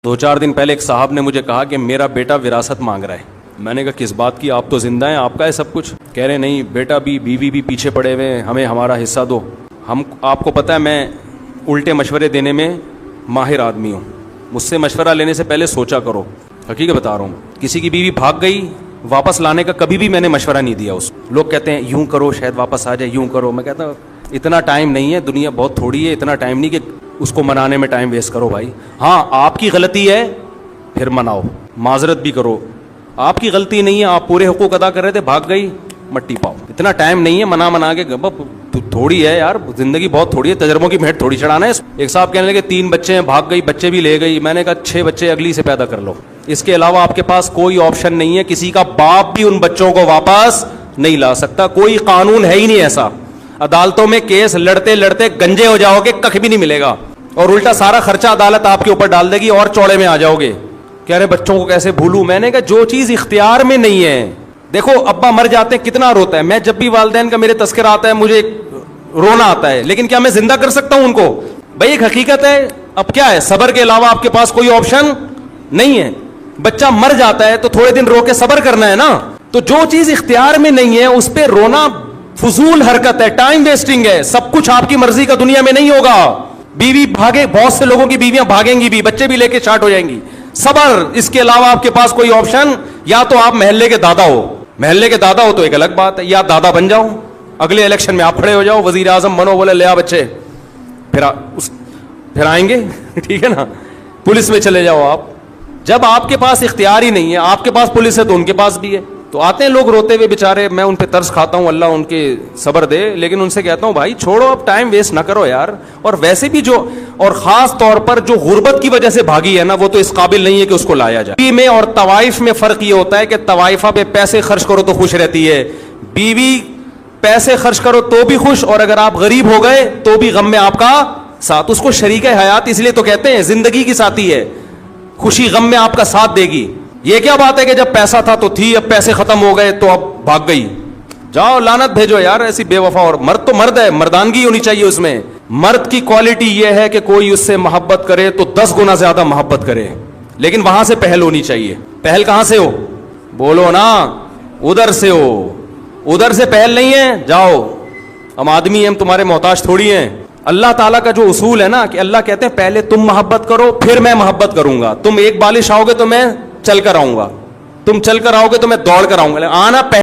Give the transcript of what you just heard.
2-4 दिन पहले एक साहब ने मुझे कहा कि मेरा बेटा विरासत मांग रहा है. मैंने कहा किस बात की, आप तो जिंदा हैं, आपका है सब कुछ. कह रहे नहीं बेटा भी, बीवी भी पीछे पड़े हुए हैं, हमें हमारा हिस्सा दो. हम आपको पता है मैं उल्टे मशवरे देने में माहिर आदमी हूँ. मुझसे मशवरा लेने से पहले सोचा करो. हकीकत बता रहा हूँ. किसी की बीवी भाग गई, वापस लाने का कभी भी मैंने मशवरा नहीं दिया उसको. लोग कहते हैं यूं करो शायद वापस आ जाए, यूं करो. मैं कहता हूँ इतना टाइम नहीं है, दुनिया बहुत थोड़ी है, इतना टाइम नहीं कि उसको मनाने में टाइम वेस्ट करो भाई. हाँ आपकी गलती है फिर मनाओ, माजरत भी करो. आपकी गलती नहीं है, आप पूरे हुकूक अदा कर रहे थे, भाग गई, मट्टी पाओ. इतना टाइम नहीं है मना के. थोड़ी है यार, जिंदगी बहुत थोड़ी है, तजर्बों की भेंट थोड़ी चढ़ाना है. एक साहब कहने लगे 3 बच्चे हैं, भाग गई, बच्चे भी ले गई. मैंने कहा 6 बच्चे अगली से पैदा कर लो. इसके अलावा आपके पास कोई ऑप्शन नहीं है. किसी का बाप भी उन बच्चों को वापस नहीं ला सकता. कोई कानून है ही नहीं ऐसा. अदालतों में केस लड़ते लड़ते गंजे हो जाओगे, कख भी नहीं मिलेगा, और उल्टा सारा खर्चा अदालत आपके ऊपर डाल देगी और चौड़े में आ जाओगे. कह रहे बच्चों को कैसे भूलूं. मैंने कहा जो चीज इख्तियार में नहीं है. देखो अब्बा मर जाते हैं, कितना रोता है. मैं जब भी वालिदैन का मेरे तस्करा आता है मुझे रोना आता है, लेकिन क्या मैं जिंदा कर सकता हूं उनको? भाई एक हकीकत है. अब क्या है, सबर के अलावा आपके पास कोई ऑप्शन नहीं है. बच्चा मर जाता है तो थोड़े दिन रो के सबर करना है ना. तो जो चीज इख्तियार में नहीं है उस पर रोना फजूल हरकत है, टाइम वेस्टिंग है. सब कुछ आपकी मर्जी का दुनिया में नहीं होगा. बीवी भागे, बहुत से लोगों की बीवियां भागेंगी भी, बच्चे भी लेके स्टार्ट हो जाएंगी. सबर, इसके अलावा आपके पास कोई ऑप्शन, या तो आप महल्ले के दादा हो. महल्ले के दादा हो तो एक अलग बात है, या दादा बन जाओ, अगले इलेक्शन में आप खड़े हो जाओ, वजीर आजम बनो, बोले ले आ बच्चे, फिर आएंगे. ठीक है ना. पुलिस में चले जाओ आप. जब आपके पास इख्तियार ही नहीं है, आपके पास पुलिस है तो उनके पास भी है, तो आते हैं लोग रोते हुए बेचारे. मैं उन पे तरस खाता हूं, अल्लाह उनके सब्र दे, लेकिन उनसे कहता हूं भाई छोड़ो, अब टाइम वेस्ट ना करो यार. और वैसे भी जो, और खास तौर पर जो गुर्बत की वजह से भागी है ना, वो तो इस काबिल नहीं है कि उसको लाया जाए. बीवी में और तवाइफ में फर्क ये होता है कि तवाइफा पे पैसे खर्च करो तो खुश रहती है, बीवी पैसे खर्च करो तो भी खुश, और अगर आप गरीब हो गए तो भी गम में आपका साथ. उसको शरीक हयात इसलिए तो कहते हैं, जिंदगी की साथी है, खुशी गम में आपका साथ देगी. ये क्या बात है कि जब पैसा था तो थी, अब पैसे खत्म हो गए तो अब भाग गई. जाओ लानत भेजो यार ऐसी बेवफा. और मर्द तो मर्द है, मर्दानगी होनी चाहिए उसमें. मर्द की क्वालिटी यह है कि कोई उससे मोहब्बत करे तो 10 गुना ज्यादा मोहब्बत करे, लेकिन वहां से पहल होनी चाहिए. पहल कहां से हो, बोलो ना, उधर से हो. उधर से पहल नहीं है, जाओ, हम आदमी हैं, हम तुम्हारे मोहताज थोड़ी हैं. अल्लाह ताला का जो उसूल है ना कि अल्लाह कहते हैं पहले तुम मोहब्बत करो फिर मैं मोहब्बत करूंगा. तुम एक बालिश आओगे तो मैं चल कर आऊंगा, तुम चल कर आओगे तो मैं दौड़ कर आऊंगा. आना